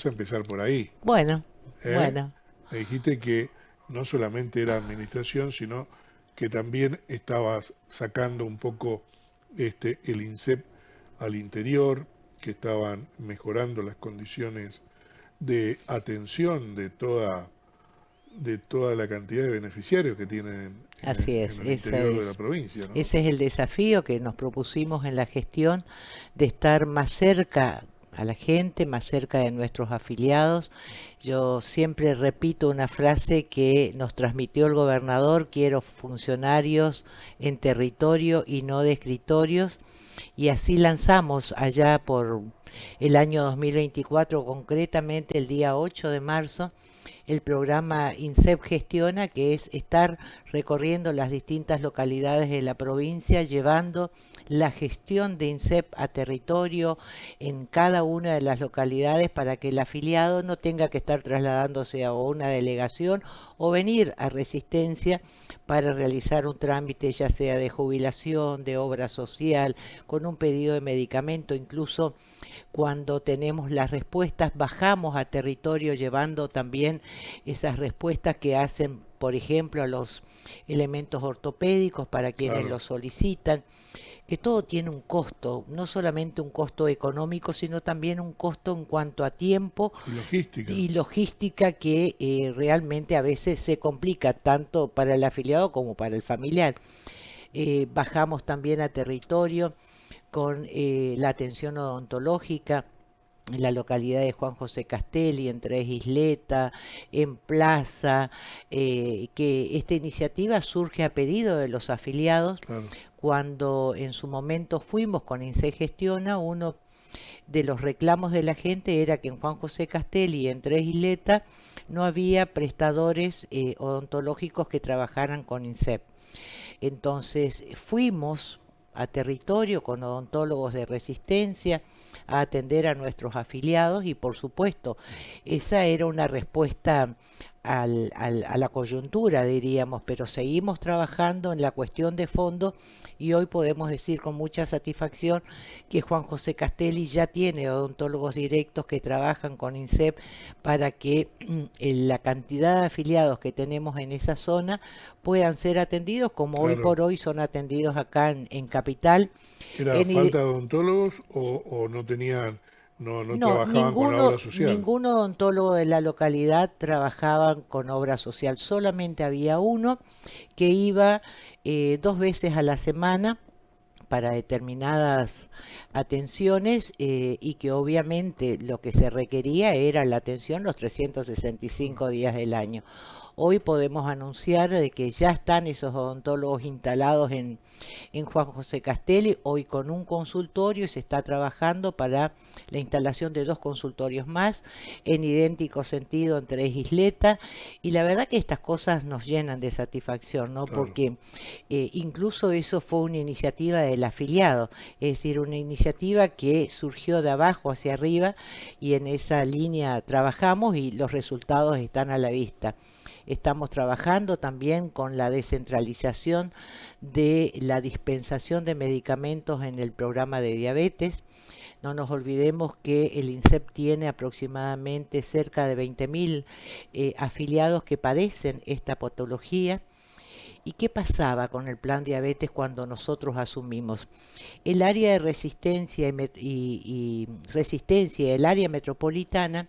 a empezar por ahí. Bueno, ¿Eh? bueno, Me dijiste que no solamente era administración, sino que también estabas sacando un poco el INSEP al interior, que estaban mejorando las condiciones de atención de toda la cantidad de beneficiarios que tienen así en es, el interior de la provincia, ¿no? ese es el desafío que nos propusimos en la gestión de estar más cerca a la gente, más cerca de nuestros afiliados. Yo siempre repito una frase que nos transmitió el gobernador: quiero funcionarios en territorio y no de escritorios, y así lanzamos allá por el año 2024, concretamente el día 8 de marzo, el programa INSEP Gestiona, que es estar recorriendo las distintas localidades de la provincia, llevando la gestión de INSEP a territorio en cada una de las localidades para que el afiliado no tenga que estar trasladándose a una delegación o venir a Resistencia para realizar un trámite, ya sea de jubilación, de obra social, con un pedido de medicamento. Incluso cuando tenemos las respuestas, bajamos a territorio llevando también esas respuestas que hacen, por ejemplo, a los elementos ortopédicos para quienes Claro, lo solicitan, que todo tiene un costo, no solamente un costo económico, sino también un costo en cuanto a tiempo y logística, y logística, que realmente a veces se complica tanto para el afiliado como para el familiar. Bajamos también a territorio con la atención odontológica en la localidad de Juan José Castelli, en Tres Isleta, en Plaza, que esta iniciativa surge a pedido de los afiliados. claro. Cuando en su momento fuimos con INSE Gestiona, uno de los reclamos de la gente era que en Juan José Castelli y en Tres Isleta no había prestadores odontológicos que trabajaran con INSEP. Entonces fuimos a territorio con odontólogos de Resistencia a atender a nuestros afiliados, y por supuesto esa era una respuesta a la coyuntura, diríamos, pero seguimos trabajando en la cuestión de fondo, y hoy podemos decir con mucha satisfacción que Juan José Castelli ya tiene odontólogos directos que trabajan con INSEP para que la cantidad de afiliados que tenemos en esa zona puedan ser atendidos como hoy Claro. por hoy son atendidos acá en Capital. ¿Era En, falta de odontólogos o no tenían, no no, trabajaban con la obra social? ningún odontólogo de la localidad trabajaba con obra social, solamente había uno que iba 2 veces a la semana para determinadas atenciones, y que obviamente lo que se requería era la atención los 365 días del año. Hoy podemos anunciar de que ya están esos odontólogos instalados en Juan José Castelli, hoy con un consultorio, y se está trabajando para la instalación de 2 consultorios más, en idéntico sentido en Tres Isleta, y la verdad que estas cosas nos llenan de satisfacción, ¿no? Claro. Porque incluso eso fue una iniciativa del afiliado, es decir, una iniciativa que surgió de abajo hacia arriba, y en esa línea trabajamos y los resultados están a la vista. Estamos trabajando también con la descentralización de la dispensación de medicamentos en el programa de diabetes. No nos olvidemos que el INSEP tiene aproximadamente cerca de 20.000 afiliados que padecen esta patología. ¿Y qué pasaba con el plan diabetes cuando nosotros asumimos? El área de resistencia y resistencia, el área metropolitana,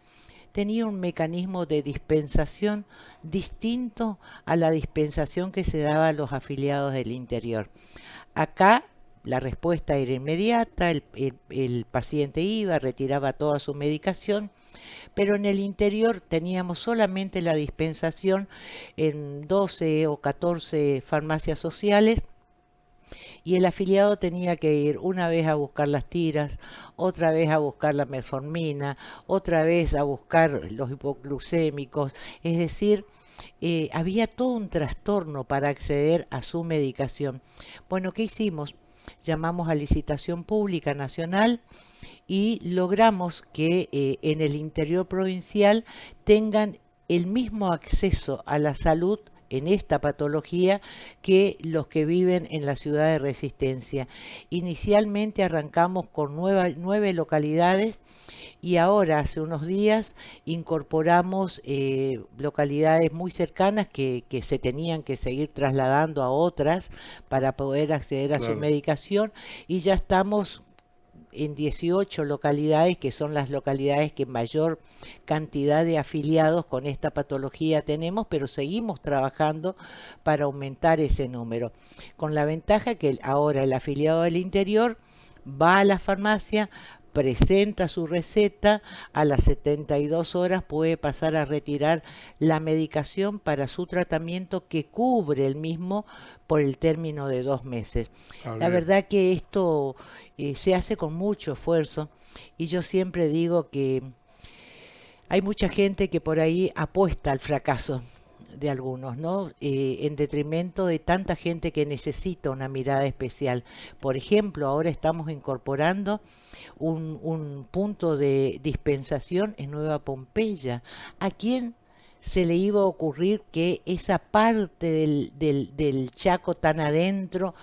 tenía un mecanismo de dispensación distinto a la dispensación que se daba a los afiliados del interior. Acá la respuesta era inmediata, el paciente iba, retiraba toda su medicación, pero en el interior teníamos solamente la dispensación en 12 o 14 farmacias sociales, y el afiliado tenía que ir una vez a buscar las tiras, otra vez a buscar la metformina, otra vez a buscar los hipoglucémicos, es decir, había todo un trastorno para acceder a su medicación. Bueno, ¿qué hicimos? Llamamos a licitación pública nacional y logramos que en el interior provincial tengan el mismo acceso a la salud en esta patología que los que viven en la ciudad de Resistencia. Inicialmente arrancamos con 9 localidades y ahora, hace unos días, incorporamos localidades muy cercanas que se tenían que seguir trasladando a otras para poder acceder a su Claro, medicación y ya estamos en 18 localidades, que son las localidades que mayor cantidad de afiliados con esta patología tenemos, pero seguimos trabajando para aumentar ese número. Con la ventaja que ahora el afiliado del interior va a la farmacia, presenta su receta, a las 72 horas puede pasar a retirar la medicación para su tratamiento que cubre el mismo por el término de 2 meses. La bien, verdad que esto se hace con mucho esfuerzo y yo siempre digo que hay mucha gente que por ahí apuesta al fracaso de algunos, ¿no? En detrimento de tanta gente que necesita una mirada especial. Por ejemplo, ahora estamos incorporando un punto de dispensación en Nueva Pompeya. ¿A quién se le iba a ocurrir que esa parte del Chaco tan adentro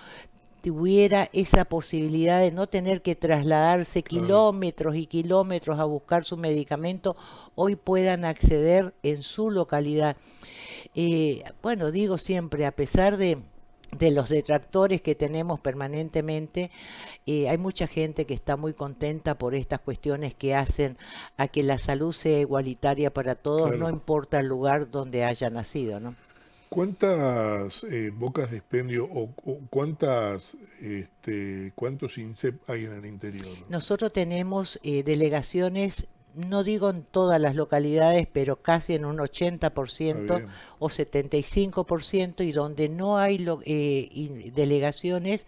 tuviera esa posibilidad de no tener que trasladarse claro. kilómetros y kilómetros a buscar su medicamento, hoy puedan acceder en su localidad? Bueno, digo siempre, a pesar de los detractores que tenemos permanentemente, hay mucha gente que está muy contenta por estas cuestiones que hacen a que la salud sea igualitaria para todos, no Claro. importa el lugar donde haya nacido, ¿no? ¿Cuántas bocas de expendio o cuántos INSEP hay en el interior? Nosotros tenemos delegaciones, no digo en todas las localidades, pero casi en un Está 80% bien, o 75%, y donde no hay delegaciones,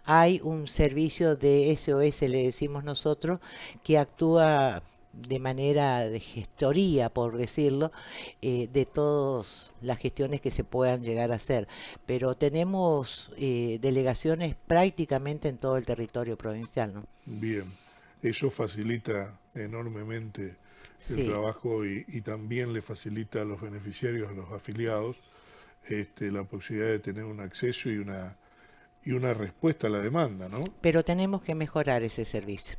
hay un servicio de SOS, le decimos nosotros, que actúa de manera de gestoría, por decirlo, de todas las gestiones que se puedan llegar a hacer. Pero tenemos delegaciones prácticamente en todo el territorio provincial, ¿no? bien. Eso facilita enormemente el Sí, trabajo y también le facilita a los beneficiarios, a los afiliados, la posibilidad de tener un acceso y una respuesta a la demanda, ¿no? pero tenemos que mejorar ese servicio,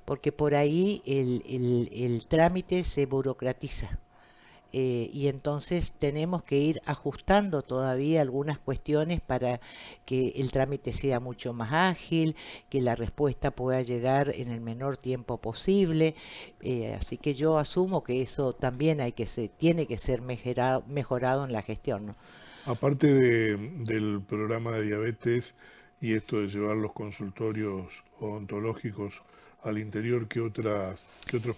porque por ahí el trámite se burocratiza. Y entonces tenemos que ir ajustando todavía algunas cuestiones para que el trámite sea mucho más ágil, que la respuesta pueda llegar en el menor tiempo posible. Así que yo asumo que eso también tiene que ser mejorado en la gestión, ¿no? Aparte del programa de diabetes y esto de llevar los consultorios odontológicos al interior, qué otros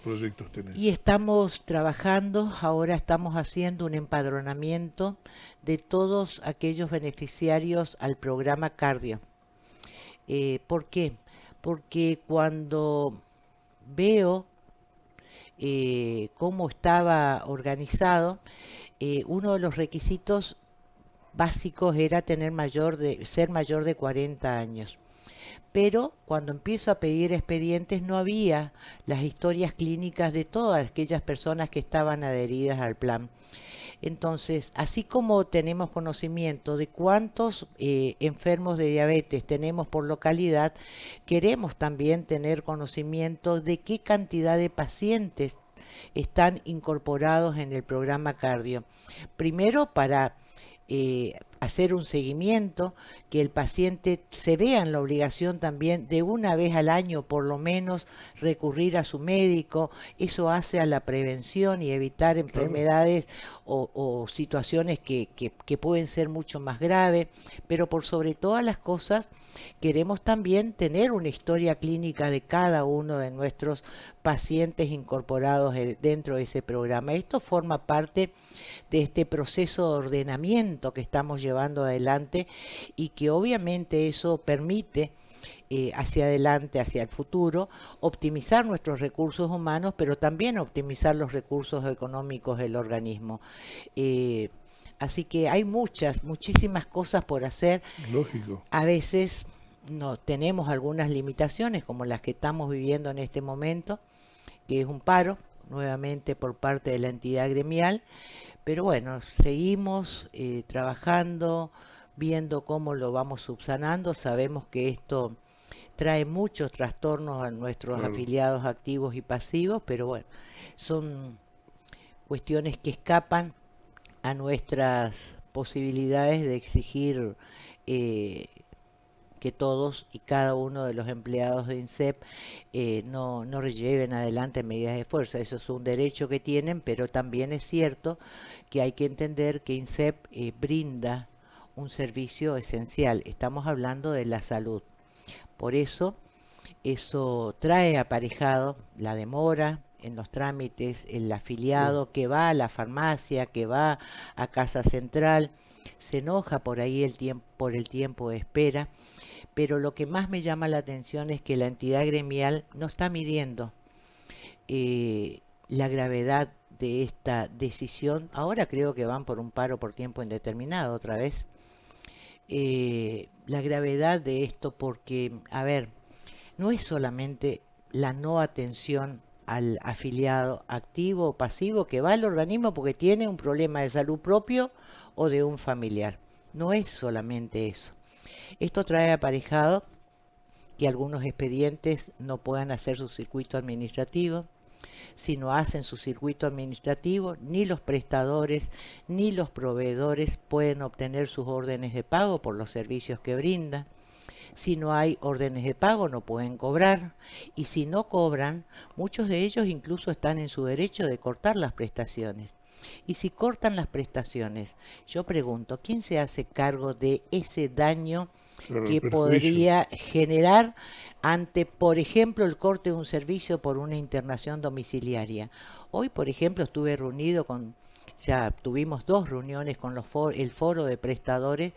proyectos tenés? Y estamos trabajando, ahora estamos haciendo un empadronamiento de todos aquellos beneficiarios al programa Cardio. ¿Por qué? Porque cuando veo cómo estaba organizado, uno de los requisitos básicos era ser mayor de 40 años. Pero cuando empiezo a pedir expedientes no había las historias clínicas de todas aquellas personas que estaban adheridas al plan. Entonces, así como tenemos conocimiento de cuántos enfermos de diabetes tenemos por localidad, queremos también tener conocimiento de qué cantidad de pacientes están incorporados en el programa cardio. Primero para hacer un seguimiento, que el paciente se vea en la obligación también de una vez al año por lo menos recurrir a su médico. Eso hace a la prevención y evitar Claro, enfermedades o situaciones que pueden ser mucho más graves, pero por sobre todas las cosas queremos también tener una historia clínica de cada uno de nuestros pacientes incorporados dentro de ese programa. Esto forma parte de este proceso de ordenamiento que estamos llevando adelante y que obviamente eso permite hacia adelante, hacia el futuro, optimizar nuestros recursos humanos, pero también optimizar los recursos económicos del organismo. Eh, Así que hay muchísimas cosas por hacer. lógico. A veces no tenemos algunas limitaciones como las que estamos viviendo en este momento, que es un paro nuevamente por parte de la entidad gremial, Pero bueno, seguimos trabajando, viendo cómo lo vamos subsanando. Sabemos que esto trae muchos trastornos a nuestros Claro, afiliados activos y pasivos, pero bueno, son cuestiones que escapan a nuestras posibilidades de exigir eh, que todos y cada uno de los empleados de INSEP no lleven adelante medidas de fuerza. Eso es un derecho que tienen, pero también es cierto que hay que entender que INSEP brinda un servicio esencial. Estamos hablando de la salud. Por eso trae aparejado la demora en los trámites, el claro. afiliado que va a la farmacia, que va a Casa Central, se enoja por ahí por el tiempo de espera, pero lo que más me llama la atención es que la entidad gremial no está midiendo la gravedad de esta decisión. Ahora creo que van por un paro por tiempo indeterminado otra vez. La gravedad de esto porque, a ver, no es solamente la no atención al afiliado activo o pasivo que va al organismo porque tiene un problema de salud propio o de un familiar. No es solamente eso. Esto trae aparejado que algunos expedientes no puedan hacer su circuito administrativo. Si no hacen su circuito administrativo, ni los prestadores ni los proveedores pueden obtener sus órdenes de pago por los servicios que brindan. Si no hay órdenes de pago, no pueden cobrar. Y si no cobran, muchos de ellos incluso están en su derecho de cortar las prestaciones. Y si cortan las prestaciones, yo pregunto, ¿quién se hace cargo de ese daño Claro, el que perjuicio. podría generar ante, por ejemplo, el corte de un servicio por una internación domiciliaria? Hoy, por ejemplo, estuve reunido con, ya tuvimos dos reuniones con el foro de prestadores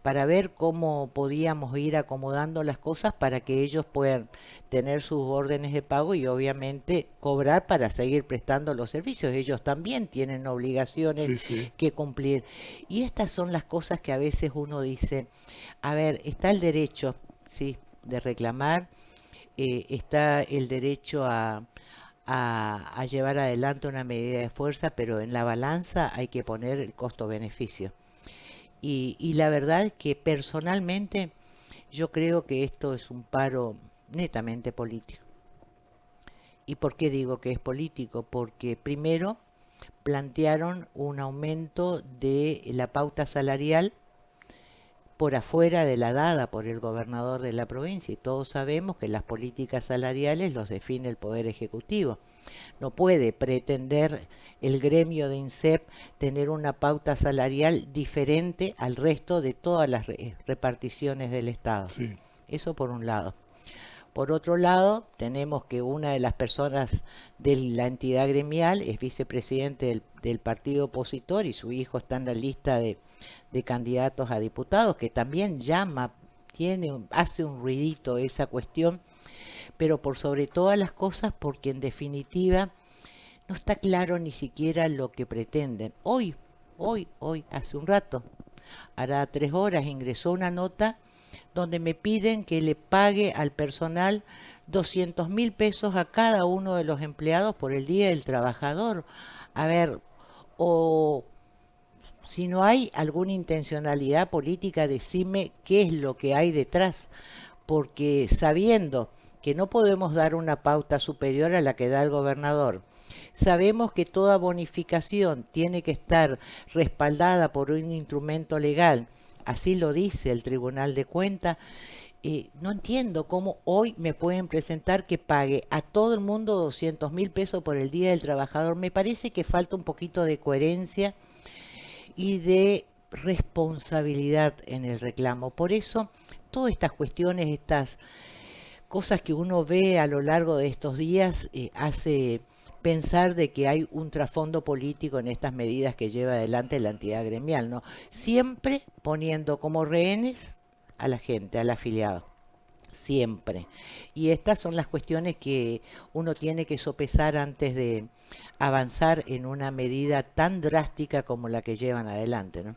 para ver cómo podíamos ir acomodando las cosas para que ellos puedan tener sus órdenes de pago y obviamente cobrar para seguir prestando los servicios. Ellos también tienen obligaciones Sí, sí, que cumplir. Y estas son las cosas que a veces uno dice, a ver, está el derecho, ¿sí?, de reclamar, está el derecho a llevar adelante una medida de fuerza, pero en la balanza hay que poner el costo-beneficio. Y la verdad es que personalmente yo creo que esto es un paro netamente político. ¿Y por qué digo que es político? Porque primero plantearon un aumento de la pauta salarial por afuera de la dada por el gobernador de la provincia y todos sabemos que las políticas salariales los define el Poder Ejecutivo. No puede pretender el gremio de INSEP tener una pauta salarial diferente al resto de todas las reparticiones del Estado. sí, Eso por un lado. Por otro lado, tenemos que una de las personas de la entidad gremial es vicepresidente del partido opositor y su hijo está en la lista de candidatos a diputados, que también llama, hace un ruidito esa cuestión, pero por sobre todas las cosas porque en definitiva no está claro ni siquiera lo que pretenden. Hoy, hace un rato, hará 3 horas, ingresó una nota donde me piden que le pague al personal 200.000 pesos a cada uno de los empleados por el Día del Trabajador. A ver, o si no hay alguna intencionalidad política, decime qué es lo que hay detrás, porque sabiendo que no podemos dar una pauta superior a la que da el gobernador, sabemos que toda bonificación tiene que estar respaldada por un instrumento legal, así lo dice el Tribunal de Cuentas. No entiendo cómo hoy me pueden presentar que pague a todo el mundo 200.000 pesos por el Día del Trabajador. Me parece que falta un poquito de coherencia y de responsabilidad en el reclamo. Por eso, todas estas cuestiones, estas cosas que uno ve a lo largo de estos días, hace pensar de que hay un trasfondo político en estas medidas que lleva adelante la entidad gremial, ¿no? Siempre poniendo como rehenes a la gente, al afiliado. Siempre. Y estas son las cuestiones que uno tiene que sopesar antes de avanzar en una medida tan drástica como la que llevan adelante, ¿no?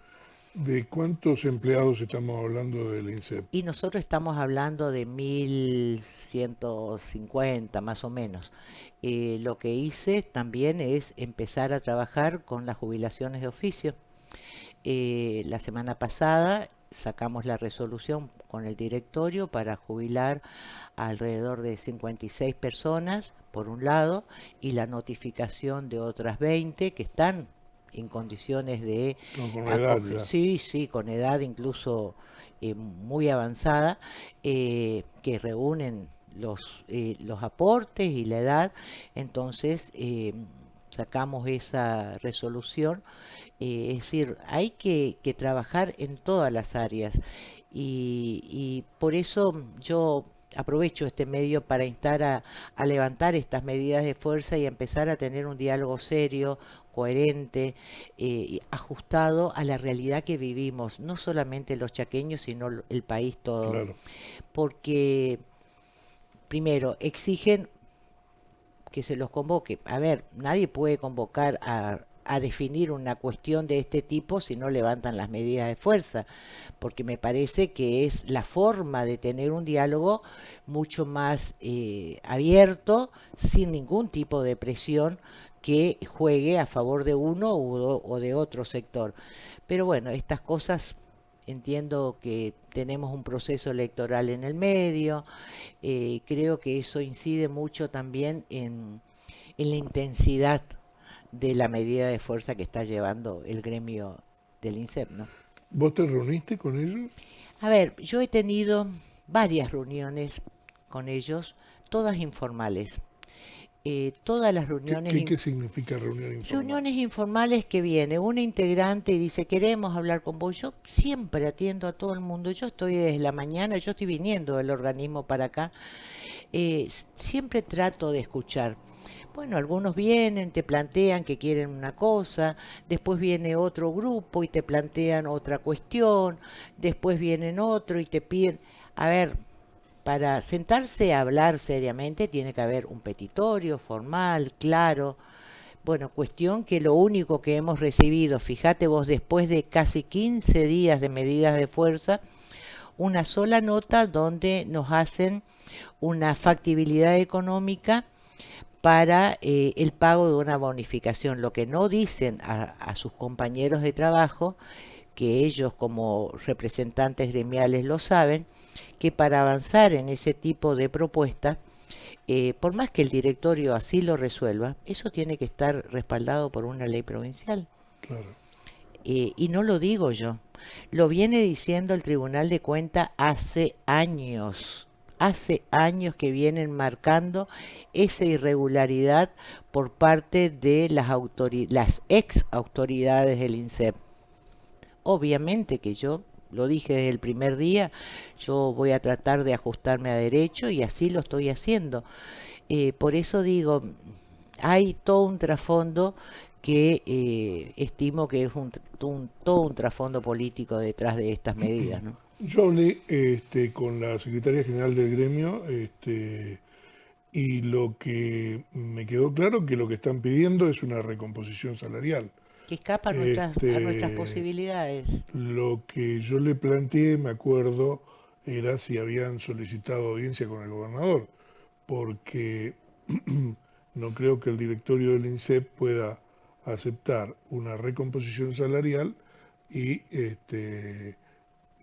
¿De cuántos empleados estamos hablando del INSEP? Y nosotros estamos hablando de 1150 más o menos. Lo que hice también es empezar a trabajar con las jubilaciones de oficio. La semana pasada sacamos la resolución con el directorio para jubilar a alrededor de 56 personas, por un lado, y la notificación de otras 20 que están en condiciones de Con la edad acoger, ya. sí, sí, con edad incluso muy avanzada, que reúnen los aportes y la edad. Entonces, sacamos esa resolución. Es decir, hay que trabajar en todas las áreas y por eso yo aprovecho este medio para instar a levantar estas medidas de fuerza y a empezar a tener un diálogo serio, coherente, y ajustado a la realidad que vivimos, no solamente los chaqueños, sino el país todo. Claro. Porque, primero, exigen que se los convoque. A ver, nadie puede convocar a definir una cuestión de este tipo si no levantan las medidas de fuerza, porque me parece que es la forma de tener un diálogo mucho más abierto, sin ningún tipo de presión que juegue a favor de uno o de otro sector. Pero bueno, estas cosas entiendo que tenemos un proceso electoral en el medio, creo que eso incide mucho también en la intensidad de la medida de fuerza que está llevando el gremio del INSEP, ¿no? ¿Vos te reuniste con ellos? A ver, yo he tenido varias reuniones con ellos, todas informales. Todas las ¿Qué significa reunión informal? reuniones informales que viene una integrante y dice, queremos hablar con vos. Yo siempre atiendo a todo el mundo. Yo estoy desde la mañana, yo estoy viniendo del organismo para acá. Siempre trato de escuchar. Bueno, algunos vienen, te plantean que quieren una cosa, después viene otro grupo y te plantean otra cuestión, después vienen otro y te piden, a ver, para sentarse a hablar seriamente tiene que haber un petitorio formal, claro. Bueno, cuestión que lo único que hemos recibido, fíjate vos, después de casi 15 días de medidas de fuerza, una sola nota donde nos hacen una factibilidad económica para el pago de una bonificación. Lo que no dicen a sus compañeros de trabajo, que ellos como representantes gremiales lo saben, que para avanzar en ese tipo de propuesta, por más que el directorio así lo resuelva, eso tiene que estar respaldado por una ley provincial. Claro. Y no lo digo yo, lo viene diciendo el Tribunal de Cuentas hace años que vienen marcando esa irregularidad por parte de las ex autoridades del INSEP. Obviamente que yo lo dije desde el primer día, yo voy a tratar de ajustarme a derecho y así lo estoy haciendo. Por eso digo, hay todo un trasfondo que estimo que es todo un trasfondo político detrás de estas medidas, ¿no? Yo hablé con la secretaria general del gremio y lo que me quedó claro que lo que están pidiendo es una recomposición salarial. Que escapa a nuestras Este, posibilidades. lo que yo le planteé, me acuerdo, era si habían solicitado audiencia con el gobernador, porque no creo que el directorio del INSEP pueda aceptar una recomposición salarial y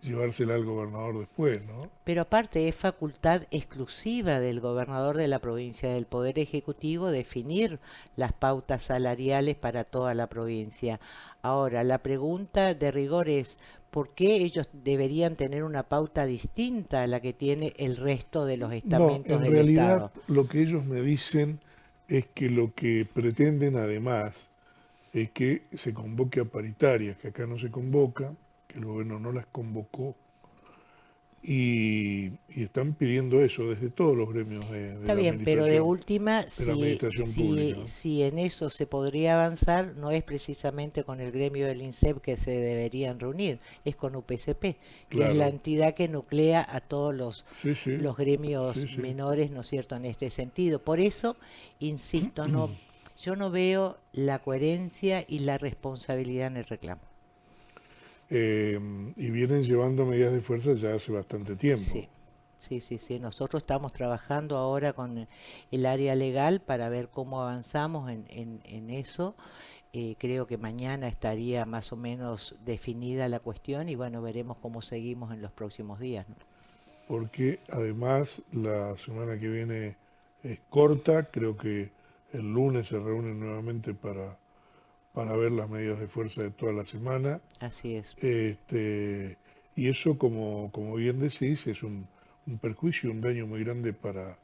llevársela al gobernador después, ¿no? Pero aparte es facultad exclusiva del gobernador de la provincia del Poder Ejecutivo definir las pautas salariales para toda la provincia. Ahora, la pregunta de rigor es, ¿por qué ellos deberían tener una pauta distinta a la que tiene el resto de los No, estamentos en del realidad Estado? lo que ellos me dicen es que lo que pretenden además es que se convoque a paritarias, que acá no se convoca, que el gobierno no las convocó y están pidiendo eso desde todos los gremios Está bien, pero de última, de la administración pública, ¿no? si en eso se podría avanzar, no es precisamente con el gremio del INSEP que se deberían reunir, es con UPCP, que es la Claro, entidad que nuclea a todos sí, sí, los gremios sí, sí. menores, ¿no es cierto?, en este sentido. Por eso, insisto, no, yo no veo la coherencia y la responsabilidad en el reclamo. y vienen llevando medidas de fuerza ya hace bastante tiempo. Sí, sí. Nosotros estamos trabajando ahora con el área legal para ver cómo avanzamos en eso. Creo que mañana estaría más o menos definida la cuestión y bueno, veremos cómo seguimos en los próximos días, ¿no? Porque además la semana que viene es corta, creo que el lunes se reúnen nuevamente para ver las medidas de fuerza de toda la semana. Así es. Este, y eso, como bien decís, es un perjuicio, un daño muy grande para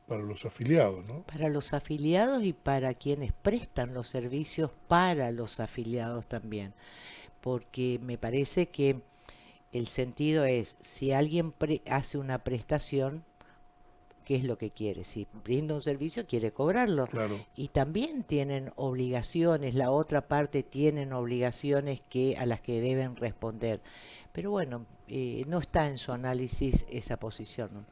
los afiliados, ¿no? Para los afiliados y para quienes prestan los servicios para los afiliados también, porque me parece que el sentido es, si alguien hace una prestación, ¿qué es lo que quiere? Si brinda un servicio, quiere cobrarlo. Claro. Y también tienen obligaciones, la otra parte tienen obligaciones a las que deben responder. Pero bueno, no está en su análisis esa posición, ¿no?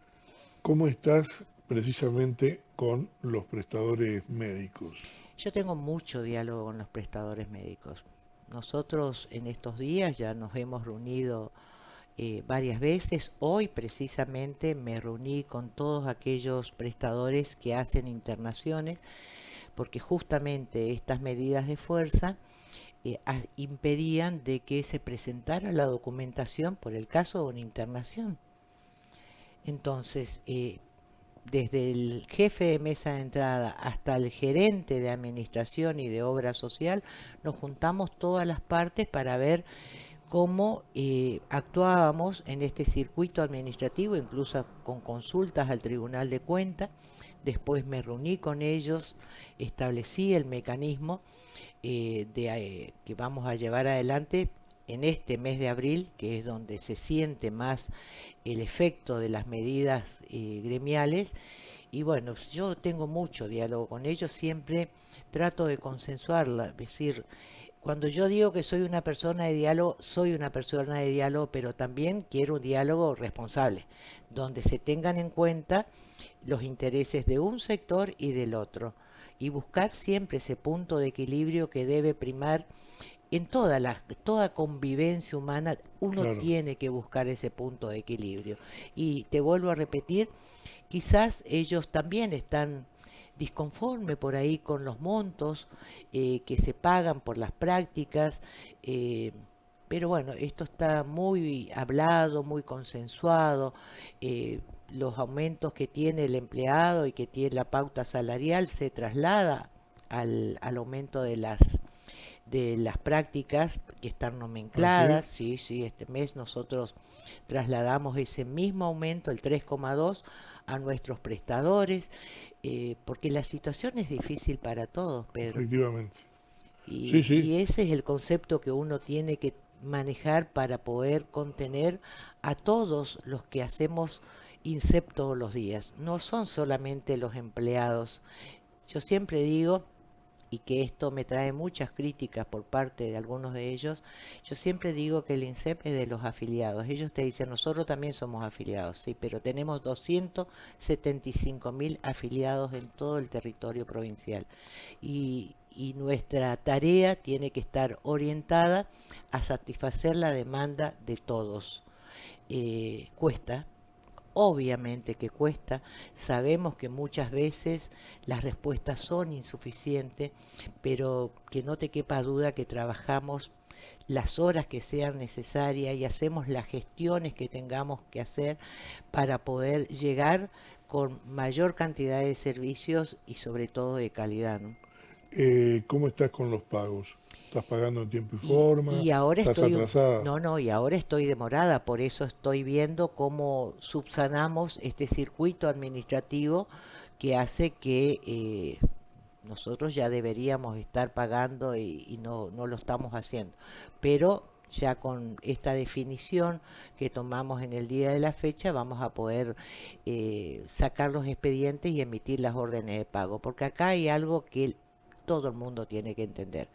¿Cómo estás precisamente con los prestadores médicos? Yo tengo mucho diálogo con los prestadores médicos. Nosotros en estos días ya nos hemos reunido varias veces. Hoy precisamente me reuní con todos aquellos prestadores que hacen internaciones, porque justamente estas medidas de fuerza impedían de que se presentara la documentación por el caso de una internación. Entonces, desde el jefe de mesa de entrada hasta el gerente de administración y de obra social, nos juntamos todas las partes para ver cómo actuábamos en este circuito administrativo, incluso con consultas al Tribunal de Cuentas. Después me reuní con ellos, establecí el mecanismo que vamos a llevar adelante en este mes de abril, que es donde se siente más el efecto de las medidas gremiales. Y bueno, yo tengo mucho diálogo con ellos, siempre trato de consensuarla, es decir, cuando yo digo que soy una persona de diálogo, soy una persona de diálogo, pero también quiero un diálogo responsable, donde se tengan en cuenta los intereses de un sector y del otro, y buscar siempre ese punto de equilibrio que debe primar en toda convivencia humana. Uno Claro. tiene que buscar ese punto de equilibrio. Y te vuelvo a repetir, quizás ellos también están disconformes por ahí con los montos que se pagan por las prácticas, eh, pero bueno, esto está muy hablado, muy consensuado. Los aumentos que tiene el empleado y que tiene la pauta salarial se traslada al aumento de las prácticas que están ¿Ah, sí? nomencladas. Sí, sí, este mes nosotros trasladamos ese mismo aumento, el 3,2, a nuestros prestadores, porque la situación es difícil para todos, Pedro. Efectivamente. Sí, Y sí. ese es el concepto que uno tiene que manejar para poder contener a todos los que hacemos INSEP todos los días. No son solamente los empleados. Yo siempre digo, y que esto me trae muchas críticas por parte de algunos de ellos, yo siempre digo que el INSEP es de los afiliados. Ellos te dicen, nosotros también somos afiliados, sí, pero tenemos 275.000 afiliados en todo el territorio provincial. Y nuestra tarea tiene que estar orientada a satisfacer la demanda de todos. Cuesta, obviamente que cuesta, sabemos que muchas veces las respuestas son insuficientes, pero que no te quepa duda que trabajamos las horas que sean necesarias y hacemos las gestiones que tengamos que hacer para poder llegar con mayor cantidad de servicios y sobre todo de calidad, ¿no? ¿Cómo estás con los pagos? ¿Estás pagando en tiempo y Y, forma? y ahora ¿Estás estoy, atrasada? no, no, y ahora estoy demorada, por eso estoy viendo cómo subsanamos este circuito administrativo que hace que nosotros ya deberíamos estar pagando y no lo estamos haciendo. Pero ya con esta definición que tomamos en el día de la fecha, vamos a poder sacar los expedientes y emitir las órdenes de pago, porque acá hay algo que todo el mundo tiene que entender.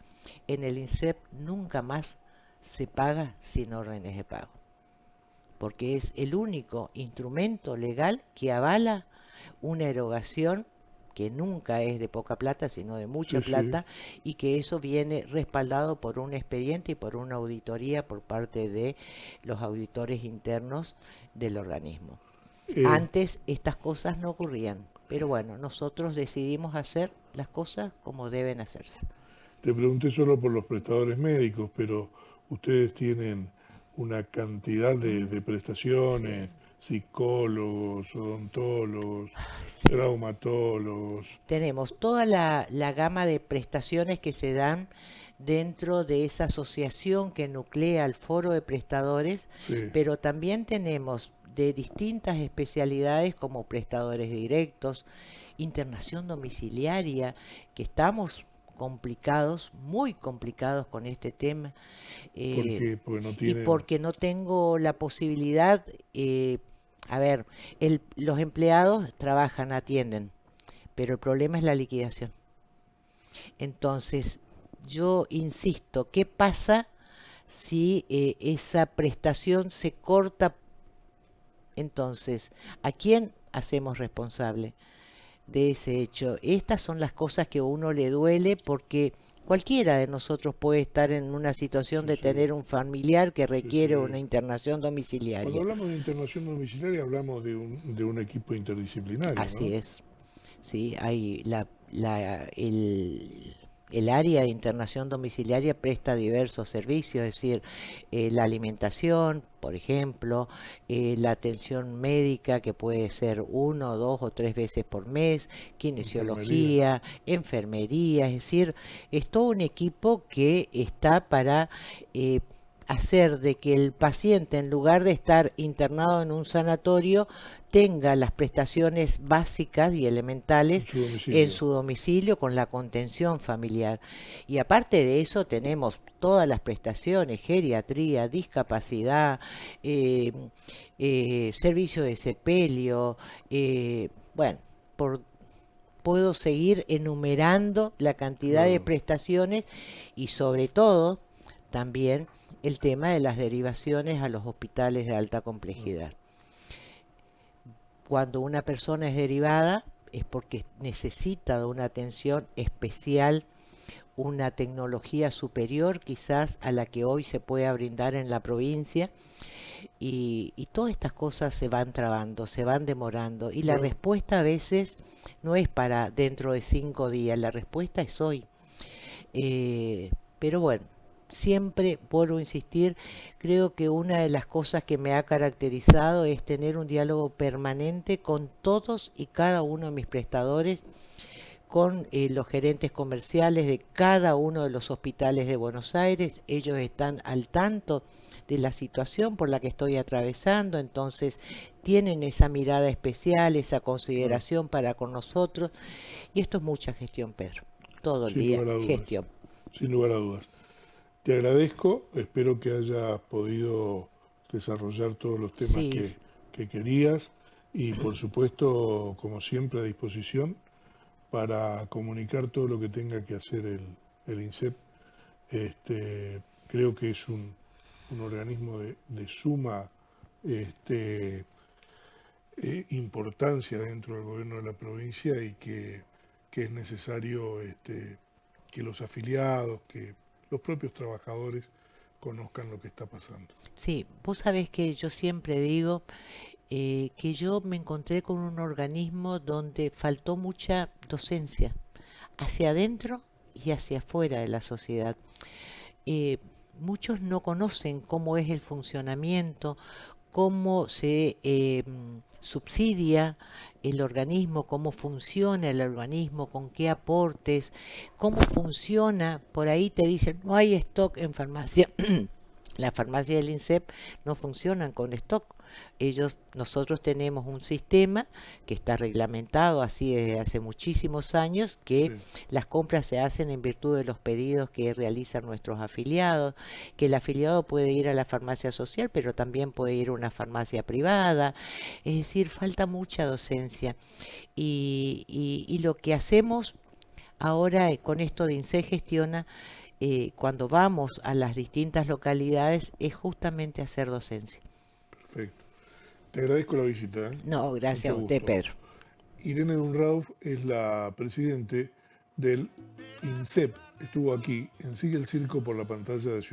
En el INSEP nunca más se paga sin órdenes de pago, porque es el único instrumento legal que avala una erogación que nunca es de poca plata, sino de mucha Sí, sí. plata, y que eso viene respaldado por un expediente y por una auditoría por parte de los auditores internos del organismo. Eh, Antes estas cosas no ocurrían, pero bueno, nosotros decidimos hacer las cosas como deben hacerse. Te pregunté solo por los prestadores médicos, pero ustedes tienen una cantidad de Sí, prestaciones, psicólogos, odontólogos, sí. traumatólogos. Tenemos toda la gama de prestaciones que se dan dentro de esa asociación que nuclea el foro de prestadores, Sí, pero también tenemos de distintas especialidades como prestadores directos, internación domiciliaria, que estamos complicados, muy complicados con este tema, eh, porque no y tienen, porque no tengo la posibilidad, a ver, los empleados trabajan, atienden, pero el problema es la liquidación. Entonces, yo insisto, ¿qué pasa si esa prestación se corta? Entonces, ¿a quién hacemos responsable de ese hecho? Estas son las cosas que a uno le duele porque cualquiera de nosotros puede estar en una situación sí, de sí, tener un familiar que sí, sí. requiere una internación Cuando domiciliaria. hablamos de internación domiciliaria hablamos de un equipo interdisciplinario, Así ¿no? es. Sí, hay el área de internación domiciliaria presta diversos servicios, es decir, la alimentación, por ejemplo, la atención médica que puede ser uno, dos o tres veces por mes, Enfermería. kinesiología, enfermería, es decir, es todo un equipo que está para eh, hacer de que el paciente, en lugar de estar internado en un sanatorio, tenga las prestaciones básicas y En elementales su en domicilio. su domicilio con la contención familiar. Y aparte de eso tenemos todas las prestaciones, geriatría, discapacidad, eh, servicio de sepelio, bueno, por, puedo seguir enumerando la cantidad de Claro. prestaciones y sobre todo también el tema de las derivaciones a los hospitales de alta Ah, complejidad. Cuando una persona es derivada es porque necesita de una atención especial, una tecnología superior quizás a la que hoy se pueda brindar en la provincia y todas estas cosas se van trabando, se van demorando y la claro. respuesta a veces no es para dentro de 5 días, la respuesta es hoy. Pero bueno, siempre vuelvo a insistir, creo que una de las cosas que me ha caracterizado es tener un diálogo permanente con todos y cada uno de mis prestadores, con los gerentes comerciales de cada uno de los hospitales de Buenos Aires. Ellos están al tanto de la situación por la que estoy atravesando, entonces tienen esa mirada especial, esa Claro. consideración para con nosotros. Y esto es mucha gestión, Pedro. Todo el Sin día, lugar a dudas. gestión. Sin lugar a dudas. Te agradezco, espero que hayas podido desarrollar todos los temas Sí, que querías y por supuesto, como siempre, a disposición para comunicar todo lo que tenga que hacer el INSEP. Creo que es un organismo de suma este, importancia dentro del gobierno de la provincia y que es necesario que los afiliados, que los propios trabajadores conozcan lo que está pasando. sí, vos sabés que yo siempre digo que yo me encontré con un organismo donde faltó mucha docencia, hacia adentro y hacia afuera de la sociedad. Eh, Muchos no conocen cómo es el funcionamiento, cómo se subsidia el organismo, cómo funciona el organismo, con qué aportes, cómo funciona. Por ahí te dicen, no hay stock en farmacia. La farmacia del INSEP no funcionan con stock. Nosotros tenemos un sistema que está reglamentado así desde hace muchísimos años, que Sí, las compras se hacen en virtud de los pedidos que realizan nuestros afiliados, que el afiliado puede ir a la farmacia social, pero también puede ir a una farmacia privada. Es decir, falta mucha docencia. Y lo que hacemos ahora con esto de INSE Gestiona, cuando vamos a las distintas localidades, es justamente hacer docencia. perfecto. Te agradezco la visita, ¿eh? No, gracias Mucho a usted, gusto. Pedro. Irene Dunrauf es la presidente del INSEP, estuvo aquí en Sigue el Circo por la pantalla de Ciudad